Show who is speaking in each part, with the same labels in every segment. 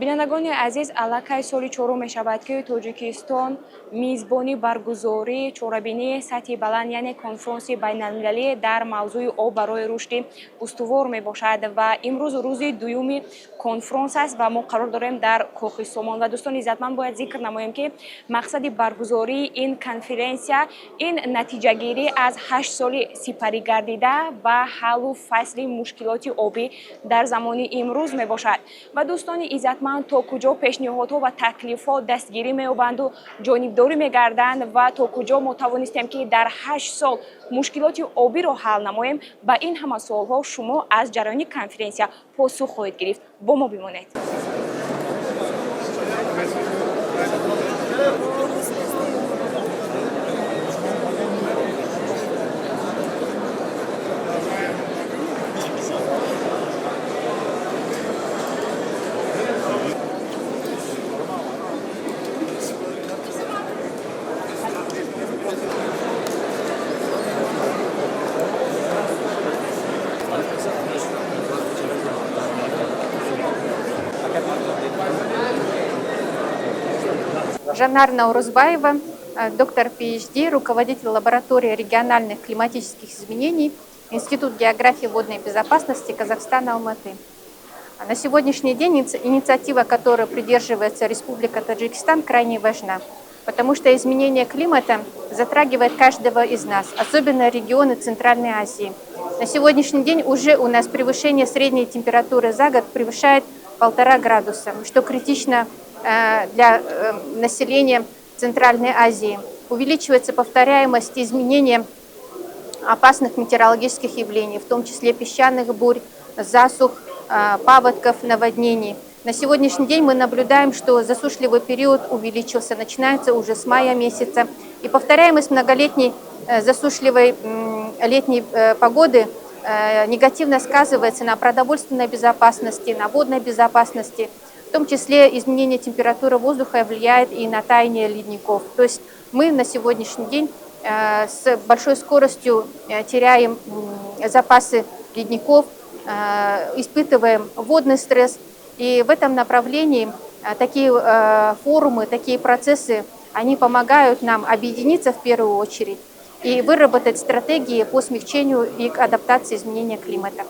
Speaker 1: бинандагони азиз, аллакай соли чорум мешавад ки Тоҷикистон мизбони баргузории чорабинии сатҳи баланд, яъне конфронси байналмилалӣ дар мавзӯи об барои рушди устувор мебошад ва имрӯз рӯзи дуюми конфронс аст ва мо қарор дорем дар Кохи Сомон. Ва дӯстон иззатманд бояд зикр намоем ки мақсади баргузории ин конференсия ин натиҷагирӣ аз 8 соли сипарӣ гардида ва ҳаллу фасли мушкилоти обӣ дар замони имрӯз мебошад. Ва дӯстони иззатманд, то куҷо пешниҳодҳо ва таклифҳо дастгирӣ меёбанду ҷонибдорӣ мегарданд ва то куҷо мо тавонистем ки дар 8 сол мушкилоти обиро ҳал намоем, ба ин ҳама суолҳо шумо аз ҷараёни конференсия посух хоҳед гирифт. Бо мо бимонед.
Speaker 2: Жанар Наурузбаева, доктор PhD, руководитель лаборатории региональных климатических изменений, Институт географии и водной безопасности Казахстана, Алматы. На сегодняшний день инициатива, которой придерживается Республика Таджикистан, крайне важна, потому что изменение климата затрагивает каждого из нас, особенно регионы Центральной Азии. На сегодняшний день уже у нас превышение средней температуры за год превышает 1,5 градуса, что критично для населения Центральной Азии. Увеличивается повторяемость изменения опасных метеорологических явлений, в том числе песчаных бурь, засух, паводков, наводнений. На сегодняшний день мы наблюдаем, что засушливый период увеличился, начинается уже с мая месяца. И повторяемость многолетней засушливой летней погоды негативно сказывается на продовольственной безопасности, на водной безопасности. В том числе изменение температуры воздуха влияет и на таяние ледников. То есть мы на сегодняшний день с большой скоростью теряем запасы ледников, испытываем водный стресс. И в этом направлении такие форумы, такие процессы, они помогают нам объединиться в первую очередь и выработать стратегии по смягчению и адаптации изменения климата.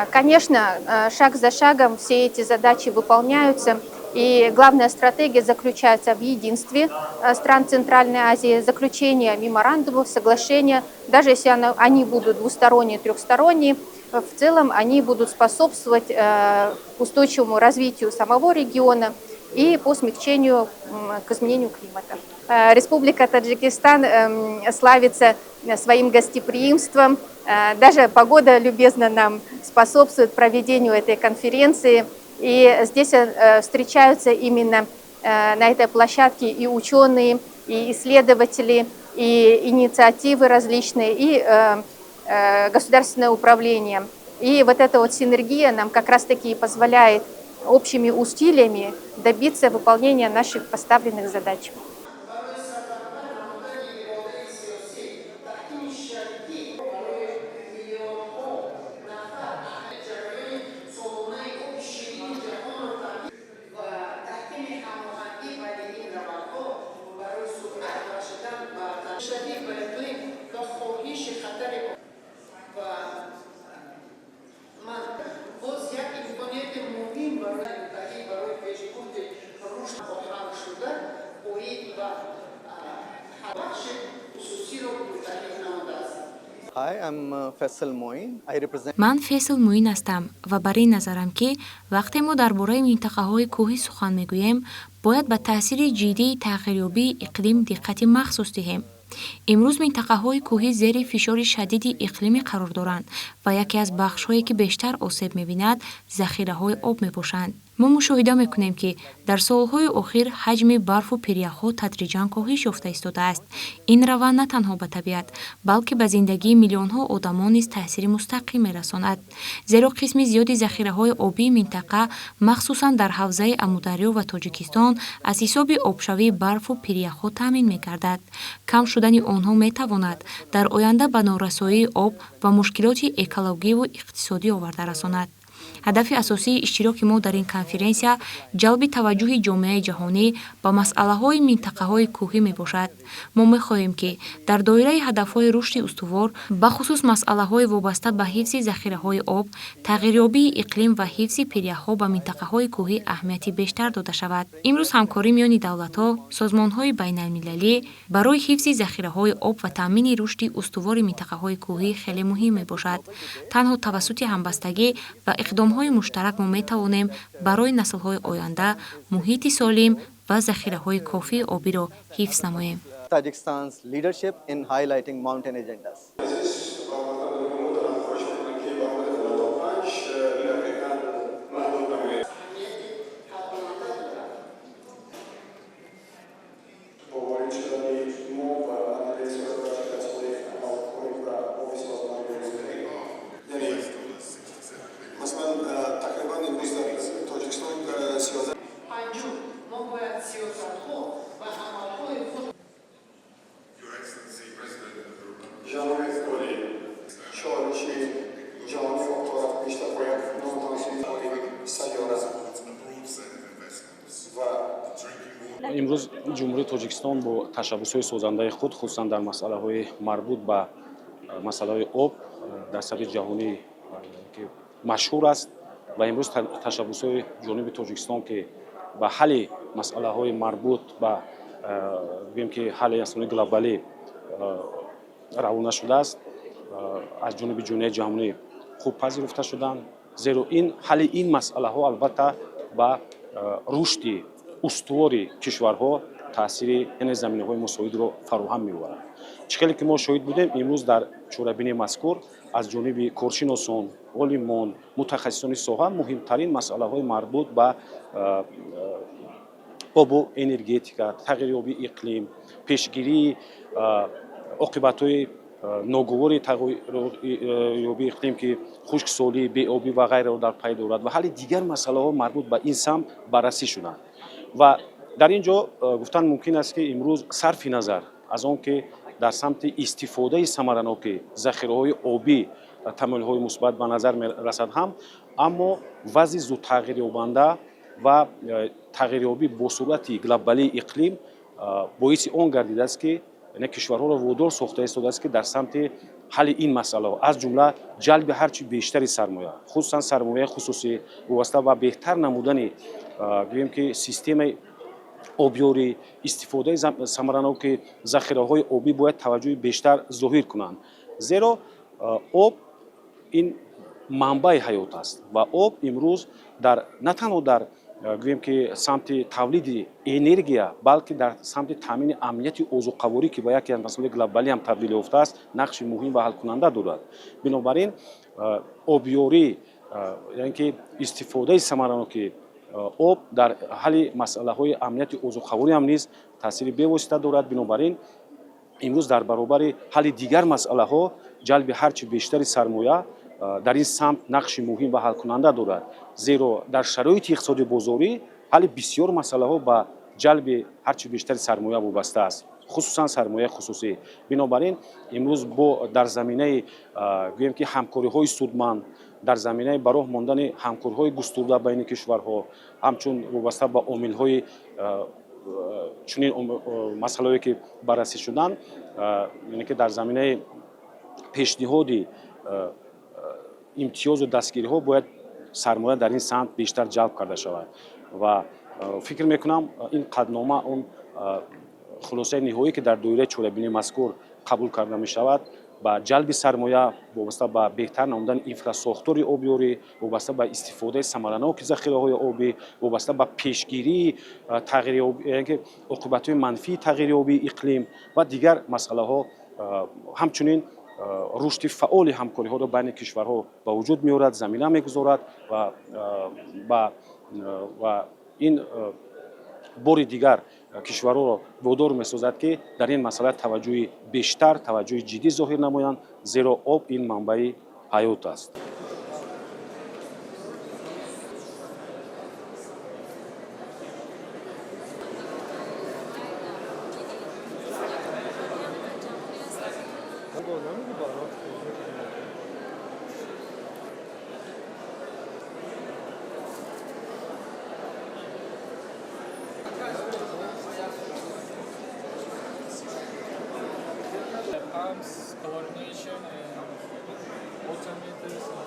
Speaker 2: Конечно, шаг за шагом все эти задачи выполняются, и главная стратегия заключается в единстве стран Центральной Азии, заключение меморандумов, соглашения, даже если они будут двусторонние, трехсторонние, в целом они будут способствовать устойчивому развитию самого региона и по смягчению к изменению климата. Республика Таджикистан славится своим гостеприимством. Даже погода любезно нам способствует проведению этой конференции. И здесь встречаются именно на этой площадке и ученые, и исследователи, и инициативы различные, и государственное управление. И вот эта вот синергия нам как раз-таки позволяет общими усилиями добиться выполнения наших поставленных задач.
Speaker 3: ман Фейсал Муин ҳастам ва бар ин назарам ки вақте мо дар бораи минтақаҳои кӯҳӣ сухан мегӯем, бояд ба таъсири ҷиддии тағйирёбии иқлим диққати махсус диҳем. имрӯз минтақаҳои кӯҳӣ зери фишори шадиди иқлимӣ қарор доранд ва яке аз бахшҳое ки бештар осеб мебинад захираҳои об мебошанд. мо мушоҳида мекунем ки дар солҳои охир ҳаҷми барфу пиряхҳо тадриҷан коҳиш ёфта истодааст. Ин раванд на танҳо ба табиат, балки ба зиндагии миллионҳо одамон низ таъсири мустақим мерасонад. Зеро қисми зиёди захираҳои обии минтақа, махсусан дар ҳавзаи Амударё ва Тоҷикистон, аз ҳисоби обшавии барфу пиряхҳо таъмин мегардад. Кам шудани онҳо метавонад дар оянда ба норасоии об ва мушкилоти экологиву иқтисодӣ оварда расонад. ҳадафи асосии иштироки мо дар ин конференсия ҷалби таваҷҷӯҳи ҷомеаи ҷаҳонӣ ба масъалаҳои минтақаҳои кӯҳӣ мебошад. Мо мехоҳем ки дар доираи ҳадафҳои рушди устувор, бахусус масъалаҳои вобаста ба ҳифзи захираҳои об, тағйирёбии иқлим ва ҳифзи пиряхҳо ба минтақаҳои кӯҳӣ аҳамияти бештар дода шавад. Имрӯз ҳамкорӣ миёни давлатҳо, созмонҳои байналмилалӣ барои ҳифзи захираҳои об ва таъмини рушди устувори минтақаҳои кӯҳӣ хеле муҳим мебошад. Танҳо тавассути ҳамбастагӣ ва иқдомҳои муштарак мо метавонем барои наслҳои оянда муҳити солим ва захираҳои кофии обиро ҳифз намоем.
Speaker 4: Tajikistan's leadership in highlighting mountain agendas.
Speaker 5: имрӯз ҷумҳурии Тоҷикистон бо ташаббусҳои созандаи худ, хусусан дар масъалаҳои марбут ба масъалаҳои об дар сатҳи ҷаҳонӣ ки машҳур аст ва имрӯз ташаббусҳои ҷониби Тоҷикистон ки ба ҳалли масъалаҳои марбут ба гӯем ки ҳалли масъалаҳои глобалӣ равона шудааст, аз ҷониби ҷомеаи ҷаҳонӣ хуб пазируфта шуданд. Зеро ҳалли ин масъалаҳо албатта ба рушди устувори кишварҳо таъсири яъне заминаҳои мусоидро фароҳам меоварад. Чӣ хеле ки мо шоҳид будем, имрӯз дар чорабинии мазкур аз ҷониби коршиносон, олимон, мутахассисони соҳа муҳимтарин масъалаҳои марбут ба обу энергетика, тағйирёбии иқлим, пешгирии оқибатҳои ногувори тағйирёбии иқлим ки хушксолӣ, беобӣ ва ғайраро дар пай дорад ва ҳалли дигар масъалаҳо марбут ба ин самт баррасӣ шуданд. ва дар ин ҷо гуфтан мумкин аст ки имрӯз сарфи назар аз он ки дар самти истифодаи самараноки захираҳои обӣ тамоилҳои мусбат ба назар мерасад ҳам, аммо вазъи зудтағйирёбанда ва тағйирёбӣ бо сурати глобалии иқлим боиси он гардидааст ки кишварҳоро водор сохта истодааст ки дар самти ҳалли ин масъалаҳо аз ҷумла ҷалби ҳарчи бештари сармоя, хусусан сармояи хусусӣ вобаста ба беҳтар намудани гӯем ки системаи обёрӣ, истифодаи самараноки захираҳои обӣ бояд таваҷҷӯҳи бештар зоҳир кунанд. Зеро об ин манбаи ҳаёт аст ва об имрӯз на танҳо дар гӯем ки самти тавлиди энергия, балки дар самти таъмини амнияти озуқаворӣ ки ба яке аз масъалаҳои глобалӣ ҳам табдил ёфтааст, нақши муҳим ва ҳалкунанда дорад. Бинобар ин обёрӣ, яъне ки истифодаи самараноки об дар ҳалли масъалаҳои амнияти озуқаворӣ ҳам низ таъсири бевосита дорад. Бинобар ин имрӯз дар баробари ҳалли дигар масъалаҳо ҷалби ҳарчи бештари сармоя дар ин самт нақши муҳим ва ҳалкунанда дорад. Зеро дар шароити иқтисоди бозорӣ ҳалли бисёр масъалаҳо ба ҷалби ҳарчи бештари сармоя вобаста аст, хусусан сармояи хусусӣ. Бинобар ин имрӯз дар заминаи гӯем ки ҳамкориҳои судманд, дар заминаи ба роҳ мондани ҳамкориҳои густурда байни кишварҳо, ҳамчун вобаста ба омилҳои чунин масъалаҳое ки баррасӣ шуданд, яъне ки дар заминаи пешниҳоди имтиёзу дастгириҳо бояд сармоя дар ин самт бештар ҷалб карда шавад ва фикр мекунам ин қаднома он хулосаи ниҳоӣ ки дар доираи чорабинии мазкур қабул карда мешавад ба ҷалби сармоя вобаста ба беҳтар намудани инфрасохтори обёрӣ, вобаста ба истифодаи самараноки захираҳои обӣ, вобаста ба пешгирии оқибатҳои манфии тағйирёбии иқлим ва дигар масъалаҳо, ҳамчунин рушди фаъоли ҳамкориҳоро байни кишварҳо ба вуҷуд меорад, замина мегузорад ва ба ва ин бори дигар кишварҳоро водор месозад ки дар ин масъала таваҷҷӯҳи бештар, таваҷҷӯҳи ҷиддӣ зоҳир намоянд, зеро об ин манбаи ҳаёт аст.
Speaker 6: Pumps, coordination, and automators.